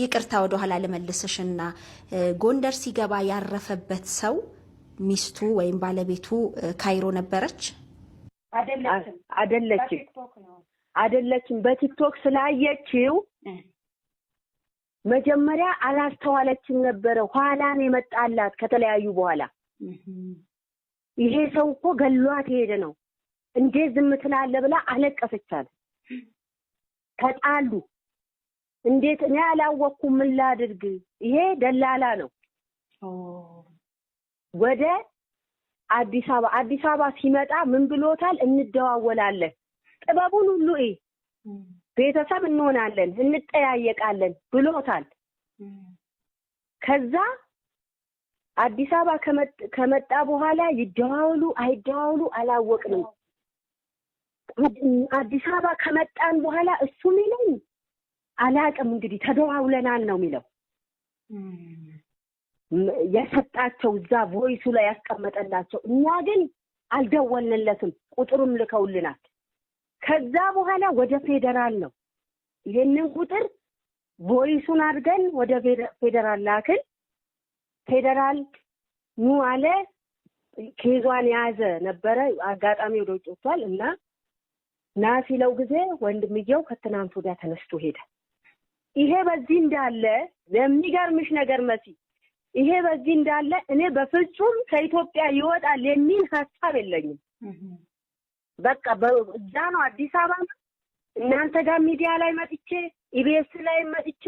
ይቅርታ ወደ ኋላ ለመልስሽና ጎንደር ሲገባ ያረፈበት ሰው ሚስቱ ወይም ባለቤቱ ካይሮ ነበረች አይደለችም በቲክቶክ ስላየችው መጀመሪያ አላስተዋለችም ነበር ኋላን የመጣላት ከተለያዩ በኋላ ይሄ ሰው እኮ ገሏት ሄደ ነው እንዴ ዝም ትላለ ብላ አለቀሰቻለ ተጣሉ እንዴት እኔ አላወኩም ምን ላድርግ ይሄ ደላላ ነው ወደ አዲስ አበባ ሲመጣ ምን ብሎታል እንደዋወላለን ጥበቡን ሁሉ ቤተሰብ እንሆናለን እንጠያየቃለን ብሎታል ከዛ አዲስ አበባ ከመጣ በኋላ ይደዋውሉ አይደዋውሉ አላወቅንም አዲስ አበባ ከመጣን በኋላ እሱ ሚለኝ አላቅም እንግዲህ ተደዋውለናል ነው ሚለው የሰጣቸው እዛ ቮይሱ ላይ ያስቀመጠላቸው እኛ ግን አልደወልንለትም ቁጥሩም ልከውልናል ከዛ በኋላ ወደ ፌደራል ነው ይሄንን ቁጥር ቮይሱን አድርገን ወደ ፌደራል ላክን ፌደራል ኑ አለ ኬዟን ያዘ ነበር አጋጣሚ ወደ ውጭ ወጥቷል እና ናሲለው ጊዜ ወንድምየው ከትናንት ወዲያ ተነስቶ ሄደ ይሄ በዚህ እንዳለ ለሚገርምሽ ነገር መሲ ይሄ በዚህ እንዳለ እኔ በፍጹም ከኢትዮጵያ ይወጣል የሚል ሐሳብ የለኝም በቃ በዛ ነው አዲስ አበባ እናንተ ጋር ሚዲያ ላይ መጥቼ ኢቢኤስ ላይ መጥቼ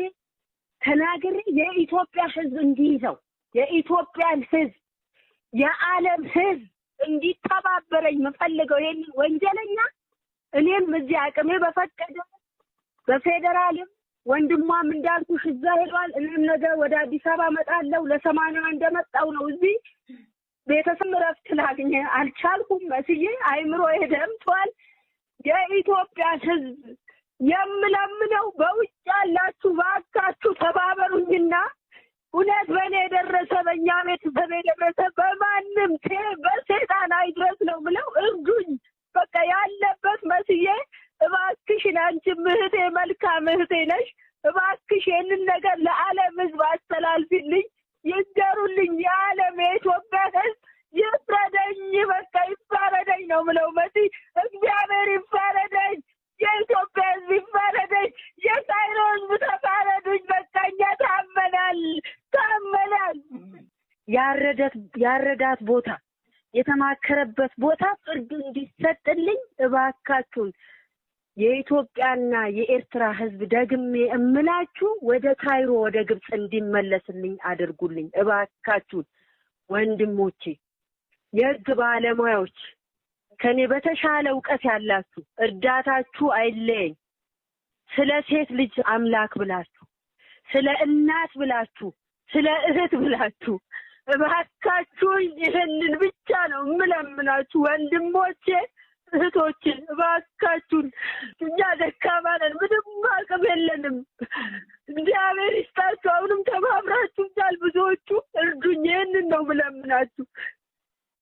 ተናግሬ የኢትዮጵያ ህዝብ እንዲይዘው የኢትዮጵያን ህዝብ የዓለም ህዝብ እንዲተባበረኝ መፈልገው ይሄን ወንጀለኛ እኔም እዚህ አቅሜ በፈቀደ በፌደራልም ወንድሟም እንዳልኩሽ እዛ ሄዷል እኔም ነገ ወደ አዲስ አበባ መጣለው ለ80 እንደመጣው ነው እዚህ ቤተሰብ ረፍት ላግኘ አልቻልኩም መስዬ አይምሮ ሄደምቷል የኢትዮጵያ ህዝብ የምለምነው በውጭ ያላችሁ ባካችሁ ተባበሩኝና እውነት በኔ ደረሰ በእኛ ቤት በደረሰ በማንም በሰይጣን አይድረስ ነው ብለው እርዱኝ በቃ ያለበት መስዬ እባክሽን አንቺ ምህቴ መልካም ምህቴ ነሽ እባክሽ ይሄንን ነገር ለዓለም ህዝብ አስተላልፊልኝ ይገሩልኝ የዓለም የኢትዮጵያ ህዝብ ይፍረደኝ በቃ ይፈረደኝ ነው ምለው መሲ እግዚአብሔር ይፈረደኝ የኢትዮጵያ ህዝብ ይፈረደኝ የካይሮ ህዝብ ተፈረዱኝ በቃ እኛ ታመናል ያረዳት ቦታ የተማከረበት ቦታ ፍርድ እንዲሰጥልኝ እባካችሁን የኢትዮጵያና የኤርትራ ህዝብ ደግሜ እምላችሁ ወደ ካይሮ ወደ ግብጽ እንዲመለስልኝ አድርጉልኝ እባካችሁን ወንድሞቼ የህግ ባለሙያዎች ከኔ በተሻለ ዕውቀት ያላችሁ እርዳታችሁ አይለኝ ስለ ሴት ልጅ አምላክ ብላችሁ ስለ እናት ብላችሁ ስለ እህት ብላችሁ እባካችሁ ይሄንን ብቻ ነው ምለምናችሁ ወንድሞቼ እህቶቼ እባካችሁ እኛ